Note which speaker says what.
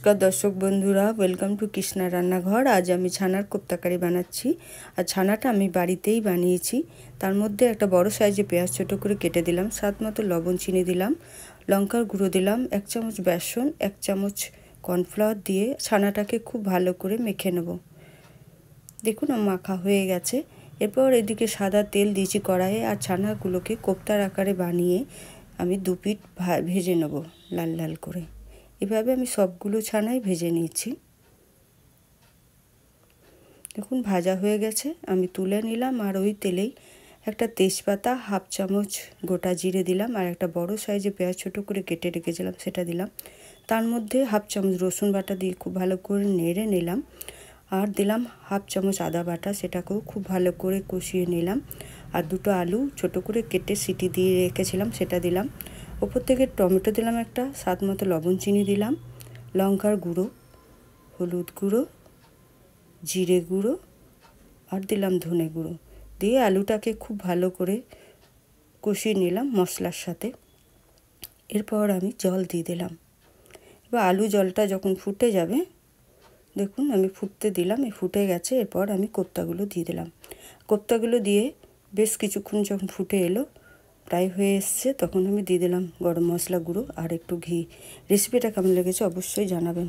Speaker 1: নমস্কার দর্শক বন্ধুরা, ওয়েলকাম টু কৃষ্ণা রান্নাঘর। আজ আমি ছানার কোপ্তাকারি বানাচ্ছি। আর ছানাটা আমি বাড়িতেই বানিয়েছি। তার মধ্যে একটা বড় সাইজে পেঁয়াজ ছোটো করে কেটে দিলাম, স্বাদ মতো লবণ, চিনি দিলাম, লঙ্কার গুঁড়ো দিলাম, 1 চামচ বেসন, 1 চামচ কর্নফ্লাওয়ার দিয়ে ছানাটাকে খুব ভালো করে মেখে নেব। দেখুন মাখা হয়ে গেছে। এরপর এদিকে সাদা তেল দিয়েছি কড়াইয়ে, আর ছানাগুলোকে কোপ্তার আকারে বানিয়ে আমি 2 পিঠ ভেজে নেব লাল লাল করে। এভাবে আমি সবগুলো ছানাই ভেজে নিয়েছি। দেখুন ভাজা হয়ে গেছে, আমি তুলে নিলাম। আর ওই তেলেই একটা তেজপাতা, 1/2 চামচ গোটা জিরে দিলাম, আর একটা বড় সাইজে পেঁয়াজ ছোটো করে কেটে রেখেছিলাম সেটা দিলাম। তার মধ্যে 1/2 চামচ রসুন বাটা দিয়ে খুব ভালো করে নেড়ে নিলাম। আর দিলাম 1/2 চামচ আদা বাটা, সেটাকেও খুব ভালো করে কষিয়ে নিলাম। আর 2টো আলু ছোটো করে কেটে সিটি দিয়ে রেখেছিলাম সেটা দিলাম। ওপর থেকে টমেটো দিলাম একটা, স্বাদ মতো লবণ, চিনি দিলাম, লঙ্কার গুঁড়ো, হলুদ গুঁড়ো, জিরে গুঁড়ো, আর দিলাম ধনে গুঁড়ো দিয়ে আলুটাকে খুব ভালো করে কষিয়ে নিলাম মশলার সাথে। এরপর আমি জল দিয়ে দিলাম। এবার আলু জলটা যখন ফুটে যাবে, দেখুন আমি ফুটতে দিলাম, ফুটে গেছে। এরপর আমি কোপ্তাগুলো দিয়ে দিলাম। কোপ্তাগুলো দিয়ে বেশ কিছুক্ষণ যখন ফুটে এলো, প্রায় হয়ে এসছে, তখন আমি দিয়ে দিলাম গরম মশলা গুঁড়ো আর একটু ঘি। রেসিপিটা কেমন লেগেছে অবশ্যই জানাবেন।